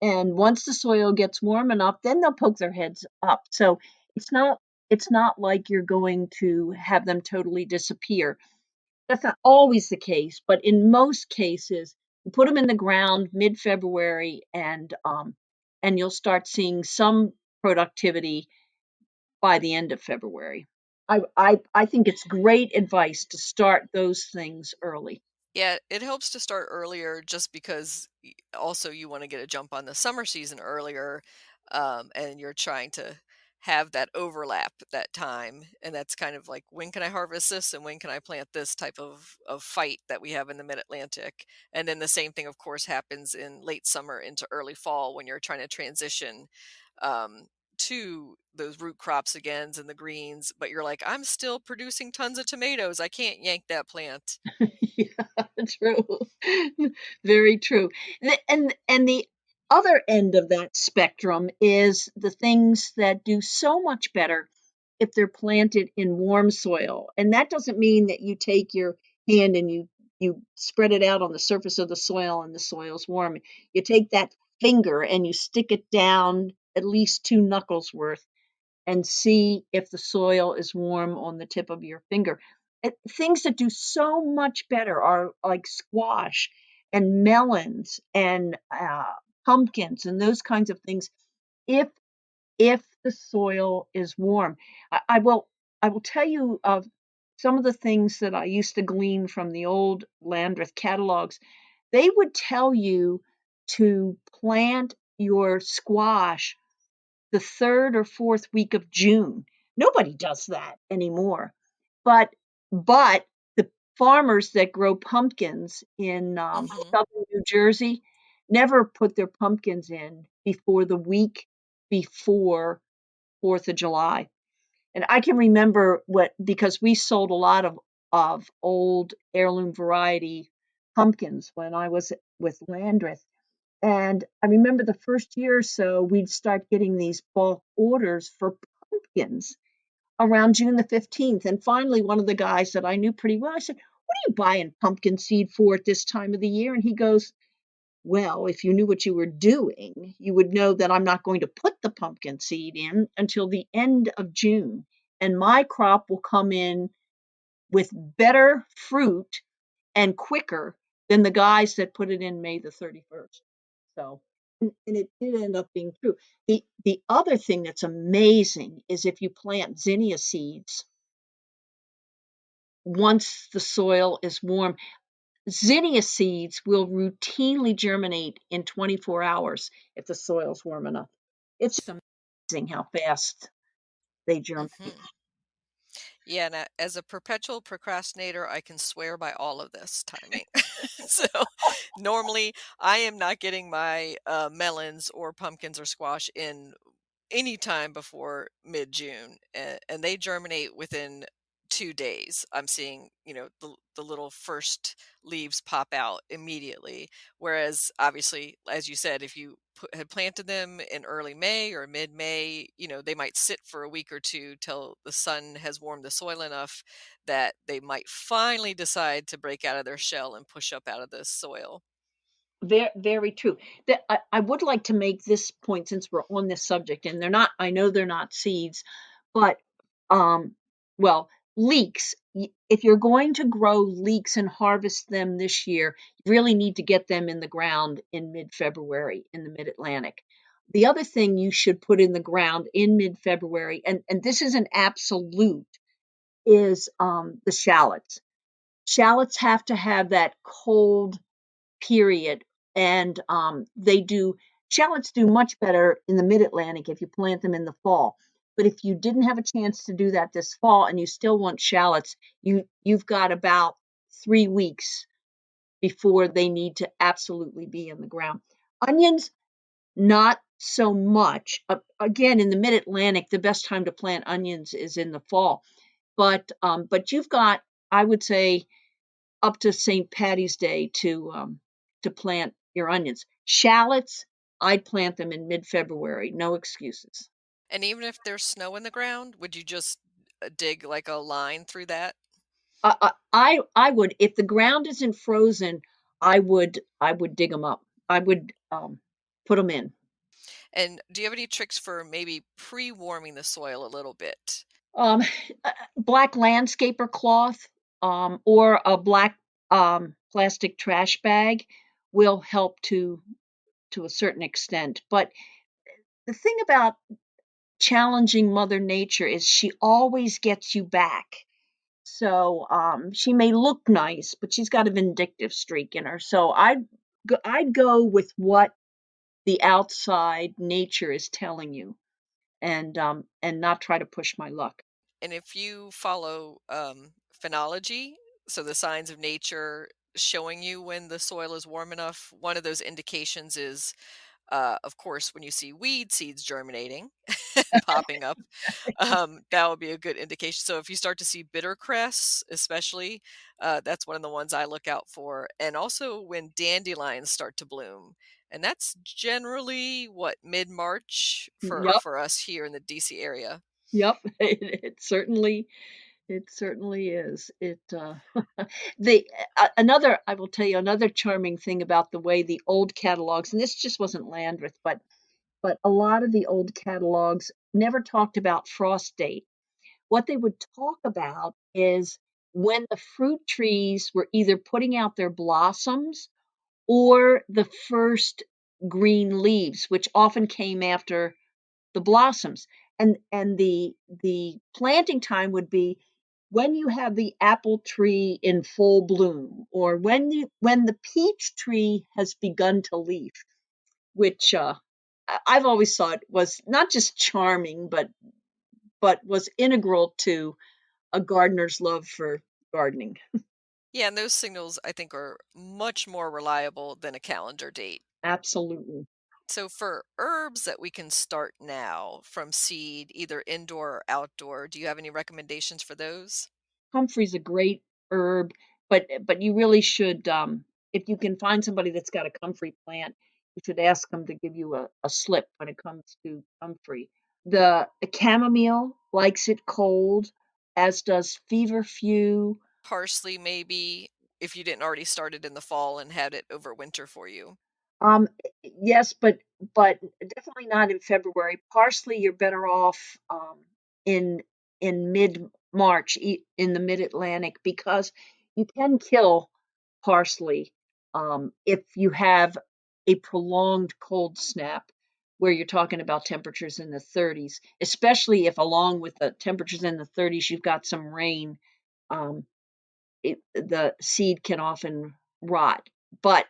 And once the soil gets warm enough, then they'll poke their heads up. So it's not it's not like you're going to have them totally disappear. That's not always the case, but in most cases, you put them in the ground mid-February, and you'll start seeing some productivity by the end of February. I think it's great advice to start those things early. Yeah, it helps to start earlier just because also you want to get a jump on the summer season earlier, and you're trying to have that overlap that time, and that's kind of like when can I harvest this and when can I plant this type of fight that we have in the Mid Atlantic, and then the same thing, of course, happens in late summer into early fall when you're trying to transition. To those root crops again and the greens, but you're like, I'm still producing tons of tomatoes. I can't yank that plant. Yeah, true. Very true. And the other end of that spectrum is the things that do so much better if they're planted in warm soil. And that doesn't mean that you take your hand and you spread it out on the surface of the soil and the soil's warm. You take that finger and you stick it down at least two knuckles worth and see if the soil is warm on the tip of your finger. Things that do so much better are like squash and melons and pumpkins and those kinds of things. If the soil is warm, I will tell you of some of the things that I used to glean from the old Landreth catalogs. They would tell you to plant your squash the third or fourth week of June. Nobody does that anymore. But but the farmers that grow pumpkins in Hmm. southern New Jersey never put their pumpkins in before the week before Fourth of July. And I can remember what, because we sold a lot of old heirloom variety pumpkins when I was with Landreth. And I remember the first year or so, we'd start getting these bulk orders for pumpkins around June the 15th. And finally, one of the guys that I knew pretty well, I said, "What are you buying pumpkin seed for at this time of the year?" And he goes, "Well, if you knew what you were doing, you would know that I'm not going to put the pumpkin seed in until the end of June. And my crop will come in with better fruit and quicker than the guys that put it in May the 31st." So, and it did end up being true. The other thing that's amazing is if you plant zinnia seeds once the soil is warm, zinnia seeds will routinely germinate in 24 hours if the soil's warm enough. It's amazing how fast they germinate. Hmm. Yeah, and as a perpetual procrastinator, I can swear by all of this timing. So normally, I am not getting my melons or pumpkins or squash in any time before mid-June, and they germinate within 2 days. I'm seeing, the little first leaves pop out immediately. Whereas, obviously, as you said, if you had planted them in early May or mid-May, they might sit for a week or two till the sun has warmed the soil enough that they might finally decide to break out of their shell and push up out of the soil. Very, very true. That I would like to make this point since we're on this subject, and they're not. I know they're not seeds, but um, well, leeks. If you're going to grow leeks and harvest them this year, you really need to get them in the ground in mid-February in the Mid-Atlantic. The other thing you should put in the ground in mid-February, and this is an absolute, is the shallots. Shallots have to have that cold period. And they do, shallots do much better in the mid-Atlantic if you plant them in the fall. But if you didn't have a chance to do that this fall and you still want shallots, you've got about 3 weeks before they need to absolutely be in the ground. Onions, not so much. Again, in the mid-Atlantic, the best time to plant onions is in the fall. But you've got, I would say, up to St. Patty's Day to plant your onions. Shallots, I'd plant them in mid-February, no excuses. And even if there's snow in the ground, would you just dig like a line through that? I would, if the ground isn't frozen, I would dig them up. I would, put them in. And do you have any tricks for maybe pre-warming the soil a little bit? Um, Black landscaper cloth, or a black, plastic trash bag will help to a certain extent, but the thing about challenging Mother Nature is she always gets you back. So, she may look nice, but she's got a vindictive streak in her. So I'd go with what the outside nature is telling you, and not try to push my luck. And if you follow phenology, so the signs of nature showing you when the soil is warm enough, one of those indications is, of course, when you see weed seeds germinating and popping up, that would be a good indication. So if you start to see bitter cress, especially, that's one of the ones I look out for. And also when dandelions start to bloom. And that's generally what mid-March for Yep, us here in the DC area. yep. It certainly is. The another I will tell you another charming thing about the way the old catalogs, and this just wasn't Landreth, but a lot of the old catalogs never talked about frost date. What they would talk about is when the fruit trees were either putting out their blossoms or the first green leaves, which often came after the blossoms. And the planting time would be when you have the apple tree in full bloom, or when the peach tree has begun to leaf, which I've always thought was not just charming, but was integral to a gardener's love for gardening. Yeah, and those signals I think are much more reliable than a calendar date. Absolutely. So for herbs that we can start now from seed, either indoor or outdoor, do you have any recommendations for those? Comfrey's a great herb, but you really should, if you can find somebody that's got a comfrey plant, you should ask them to give you a slip when it comes to comfrey. The chamomile likes it cold, as does feverfew. Parsley, maybe, if you didn't already start it in the fall and had it over winter for you. Yes, but definitely not in February. Parsley, you're better off, in mid-March, in the mid-Atlantic, because you can kill parsley, if you have a prolonged cold snap where you're talking about temperatures in the 30s, especially if along with the temperatures in the 30s, you've got some rain. Um, the seed can often rot. But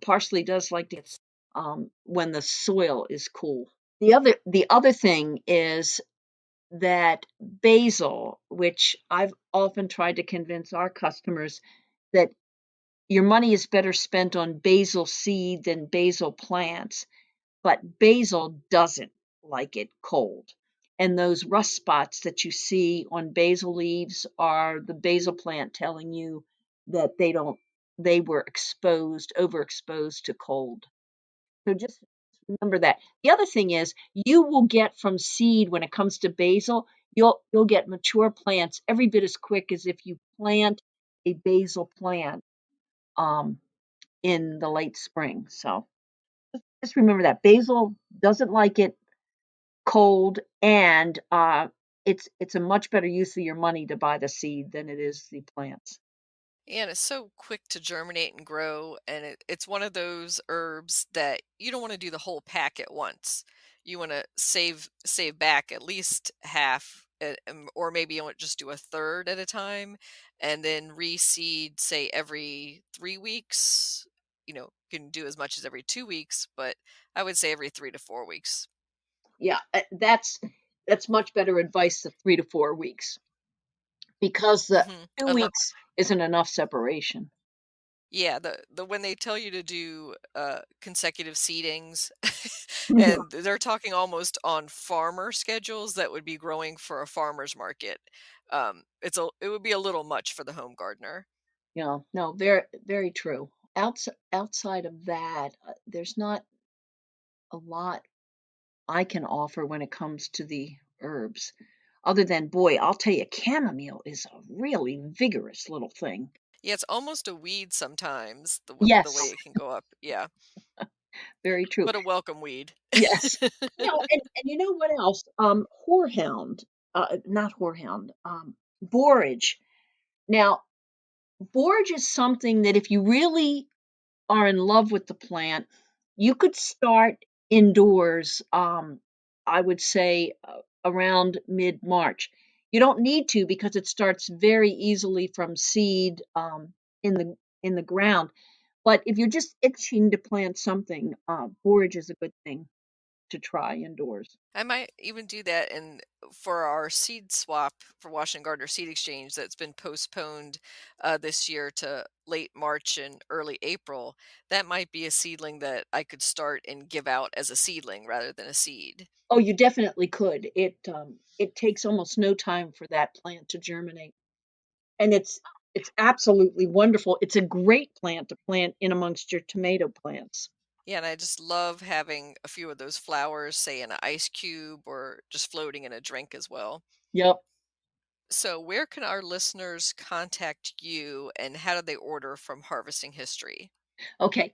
parsley does like to get when the soil is cool. The other thing is that basil, which I've often tried to convince our customers that your money is better spent on basil seed than basil plants, but basil doesn't like it cold. And those rust spots that you see on basil leaves are the basil plant telling you that they were overexposed to cold. So just remember that. The other thing is you will get from seed when it comes to basil, you'll get mature plants every bit as quick as if you plant a basil plant um, in the late spring. So just remember that basil doesn't like it cold, and it's a much better use of your money to buy the seed than it is the plants. And it's so quick to germinate and grow, and it's one of those herbs that you don't want to do the whole pack at once. You want to save back at least half, or maybe you want to just do a third at a time, and then reseed, say every 3 weeks. You can do as much as every 2 weeks, but I would say every 3 to 4 weeks. Yeah, that's much better advice, the 3 to 4 weeks, because the Hmm. 2 weeks isn't enough separation. Yeah, the when they tell you to do, consecutive seedings, Yeah, and they're talking almost on farmer schedules that would be growing for a farmer's market. It would be a little much for the home gardener. no, very very true. Outside of that, there's not. a lot I can offer when it comes to the herbs. Other than, boy, I'll tell you, chamomile is a really vigorous little thing. Yeah, it's almost a weed sometimes, the way Yes, it can go up. Yeah, very true. but a welcome weed. Yes. And you know what else? Horehound, not horehound, borage. Now, borage is something that if you really are in love with the plant, you could start indoors, I would say around mid-March. You don't need to because it starts very easily from seed in the ground. But if you're just itching to plant something, borage is a good thing to try indoors. I might even do that and for our seed swap for Washington Gardner Seed Exchange that's been postponed this year to late March and early April. That might be a seedling that I could start and give out as a seedling rather than a seed. Oh, you definitely could. It takes almost no time for that plant to germinate, and it's absolutely wonderful. It's a great plant to plant in amongst your tomato plants. Yeah, and I just love having a few of those flowers, say in an ice cube or just floating in a drink as well. Yep. So, where can our listeners contact you and how do they order from Harvesting History? Okay.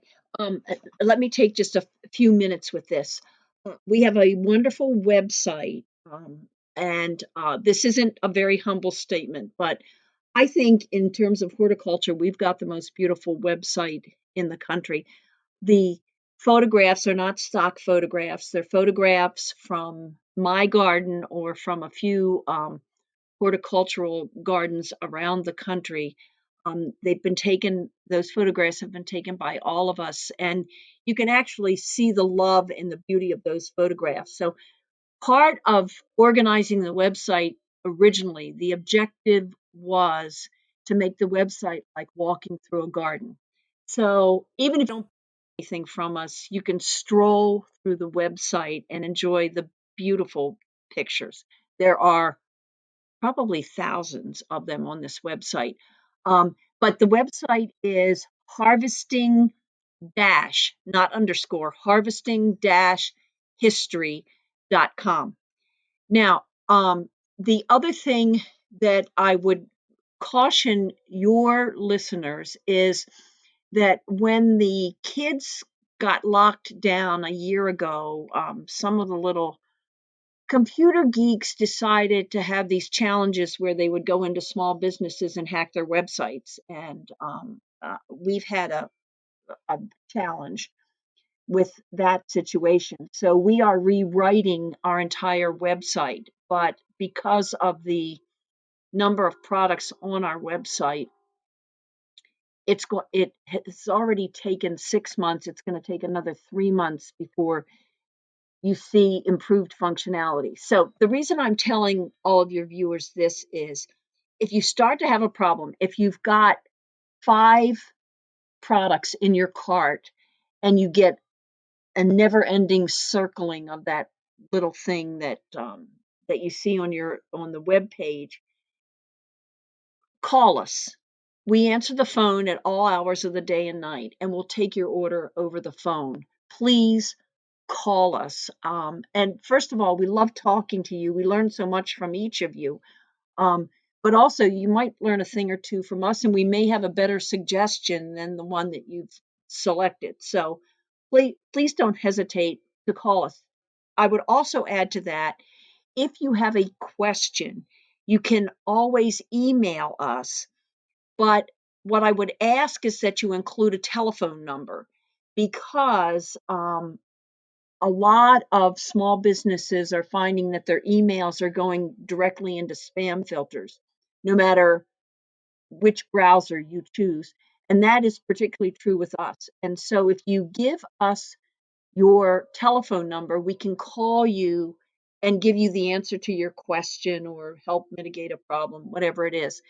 Let me take just a few minutes with this. We have a wonderful website, and this isn't a very humble statement, but I think in terms of horticulture, we've got the most beautiful website in the country. The photographs are not stock photographs. They're photographs from my garden or from a few horticultural gardens around the country. They've been taken, those photographs have been taken by all of us, and you can actually see the love and the beauty of those photographs. So, part of organizing the website originally, the objective was to make the website like walking through a garden. So, even if you don't buy anything from us, you can stroll through the website and enjoy the beautiful pictures. There are probably thousands of them on this website. But the website is harvesting dash, not underscore, harvesting dash history.com. Now, the other thing that I would caution your listeners is that when the kids got locked down a year ago, some of the little computer geeks decided to have these challenges where they would go into small businesses and hack their websites. And we've had a challenge with that situation. So we are rewriting our entire website. But because of the number of products on our website, it has already taken 6 months. It's going to take another 3 months before you see improved functionality. So the reason I'm telling all of your viewers this is if you start to have a problem, if you've got 5 products in your cart and you get a never-ending circling of that little thing that you see on the web page, call us. We answer the phone at all hours of the day and night, and we'll take your order over the phone. Please call us. And first of all, we love talking to you. We learn so much from each of you. Um, but also, you might learn a thing or two from us, and we may have a better suggestion than the one that you've selected. So please don't hesitate to call us. I would also add to that if you have a question, you can always email us. But what I would ask is that you include a telephone number because a lot of small businesses are finding that their emails are going directly into spam filters, no matter which browser you choose. And that is particularly true with us. And so if you give us your telephone number, we can call you and give you the answer to your question or help mitigate a problem, whatever it is.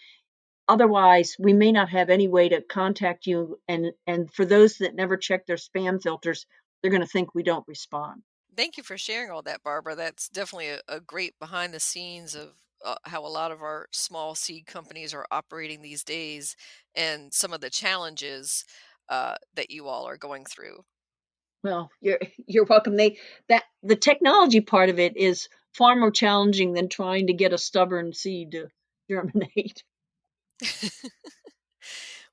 Otherwise, we may not have any way to contact you. And for those that never check their spam filters, they're going to think we don't respond. Thank you for sharing all that, Barbara. That's definitely a great behind the scenes of how a lot of our small seed companies are operating these days and some of the challenges that you all are going through. Well, you're welcome. The technology part of it is far more challenging than trying to get a stubborn seed to germinate.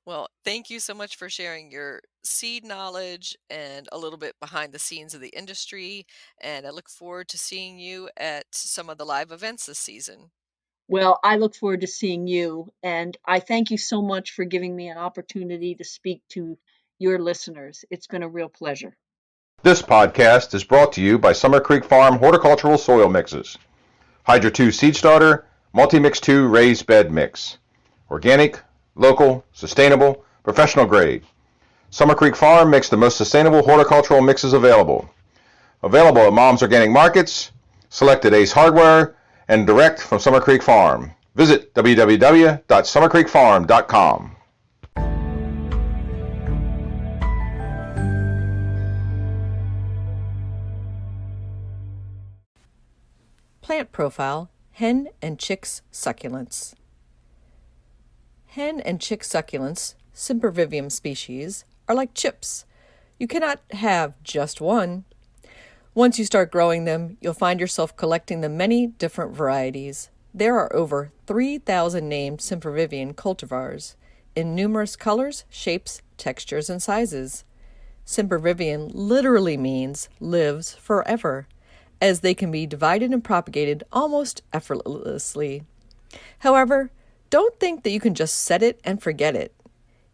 Well, thank you so much for sharing your seed knowledge and a little bit behind the scenes of the industry. And I look forward to seeing you at some of the live events this season. Well, I look forward to seeing you, and I thank you so much for giving me an opportunity to speak to your listeners. It's been a real pleasure. This podcast is brought to you by Summer Creek Farm Horticultural Soil Mixes. Hydra 2 Seed Starter, Multi-Mix 2 Raised Bed Mix. Organic, local, sustainable, professional grade. Summer Creek Farm makes the most sustainable horticultural mixes available. Available at Mom's Organic Markets, selected Ace Hardware, and direct from Summer Creek Farm. Visit www.summercreekfarm.com. Plant profile, hen and chicks succulents. Hen and chick succulents, Sempervivium species, are like chips. You cannot have just one. Once you start growing them, you'll find yourself collecting the many different varieties. There are over 3,000 named Sempervivium cultivars in numerous colors, shapes, textures, and sizes. Sempervivium literally means lives forever, as they can be divided and propagated almost effortlessly. However, don't think that you can just set it and forget it.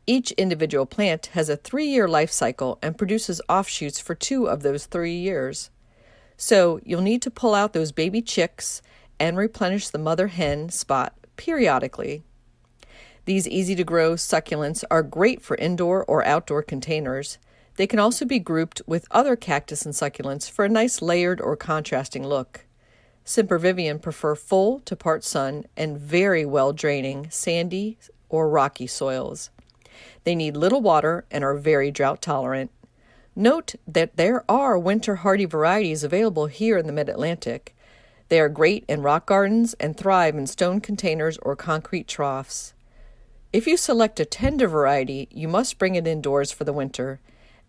Each individual plant has a 3-year life cycle and produces offshoots for 2 of those 3 years. So you'll need to pull out those baby chicks and replenish the mother hen spot periodically. These easy-to-grow succulents are great for indoor or outdoor containers. They can also be grouped with other cactus and succulents for a nice layered or contrasting look. Sempervivium prefer full to part sun and very well draining sandy or rocky soils. They need little water and are very drought tolerant. Note that there are winter hardy varieties available here in the Mid-Atlantic. They are great in rock gardens and thrive in stone containers or concrete troughs. If you select a tender variety, you must bring it indoors for the winter,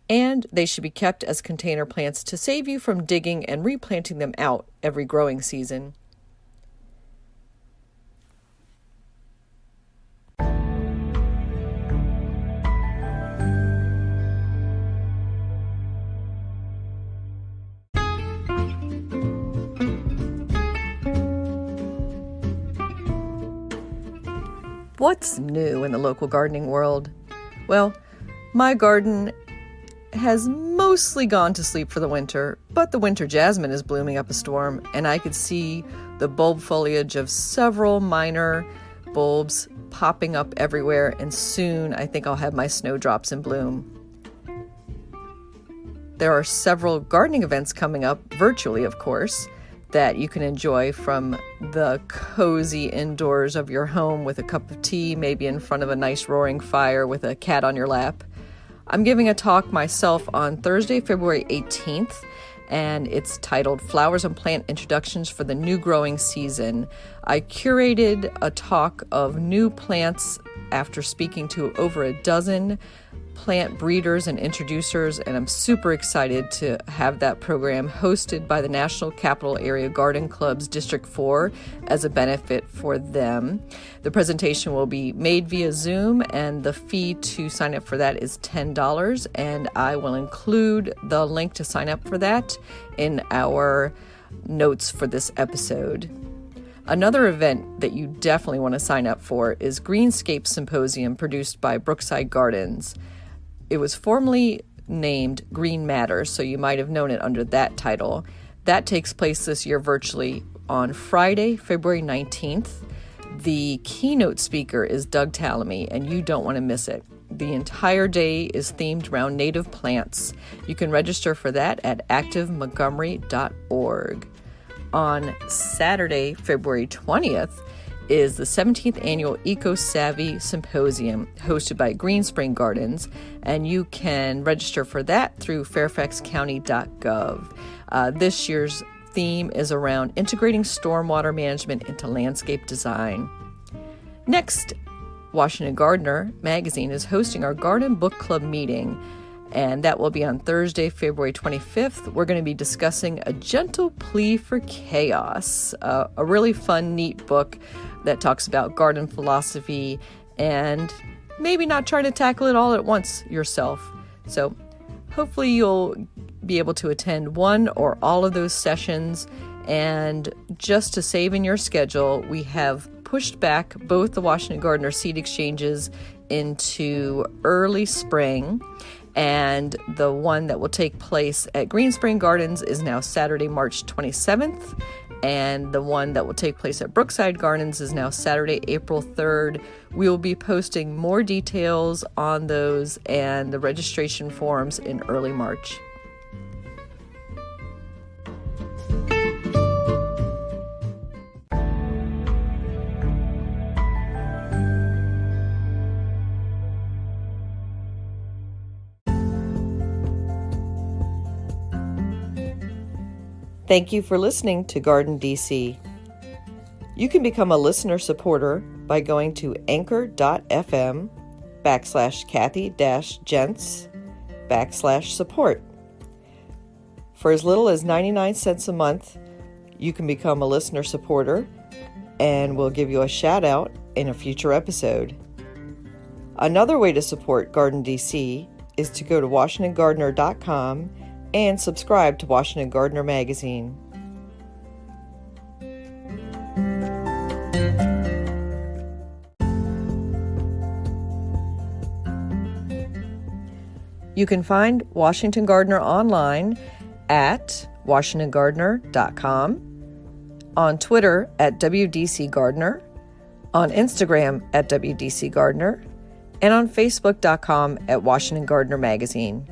and they should be kept as container plants to save you from digging and replanting them out every growing season. What's new in the local gardening world? Well, my garden has mostly gone to sleep for the winter, but the winter jasmine is blooming up a storm, and I could see the bulb foliage of several minor bulbs popping up everywhere, and soon I think I'll have my snowdrops in bloom. There are several gardening events coming up, virtually of course, that you can enjoy from the cozy indoors of your home with a cup of tea, maybe in front of a nice roaring fire with a cat on your lap. I'm giving a talk myself on Thursday, February 18th, and it's titled Flowers and Plant Introductions for the New Growing Season. I curated a talk of new plants after speaking to over a dozen plant breeders and introducers, and I'm super excited to have that program hosted by the National Capital Area Garden Club's District 4 as a benefit for them. The presentation will be made via Zoom, and the fee to sign up for that is $10, and I will include the link to sign up for that in our notes for this episode. Another event that you definitely want to sign up for is Greenscape Symposium produced by Brookside Gardens. It was formerly named Green Matters, so you might have known it under that title. That takes place this year virtually on Friday, February 19th. The keynote speaker is Doug Tallamy, and you don't want to miss it. The entire day is themed around native plants. You can register for that at activemontgomery.org. On Saturday, February 20th, is the 17th Annual Eco-Savvy Symposium hosted by Green Spring Gardens, and you can register for that through fairfaxcounty.gov. This year's theme is around integrating stormwater management into landscape design. Next, Washington Gardener magazine is hosting our Garden Book Club meeting, and that will be on Thursday, February 25th. We're going to be discussing A Gentle Plea for Chaos, a really fun, neat book that talks about garden philosophy and maybe not trying to tackle it all at once yourself. So hopefully you'll be able to attend one or all of those sessions. And just to save in your schedule, we have pushed back both the Washington Gardener seed exchanges into early spring. And the one that will take place at Green Spring Gardens is now Saturday, March 27th. And the one that will take place at Brookside Gardens is now Saturday, April 3rd. We will be posting more details on those and the registration forms in early March. Thank you for listening to GardenDC. You can become a listener supporter by going to anchor.fm/Kathy-Gents/support. For as little as 99 cents a month, you can become a listener supporter and we'll give you a shout out in a future episode. Another way to support GardenDC is to go to WashingtonGardener.com and subscribe to Washington Gardener magazine. You can find Washington Gardener online at WashingtonGardener.com, on Twitter at WDC Gardener, on Instagram at WDC Gardener, and on Facebook.com at Washington Gardener Magazine.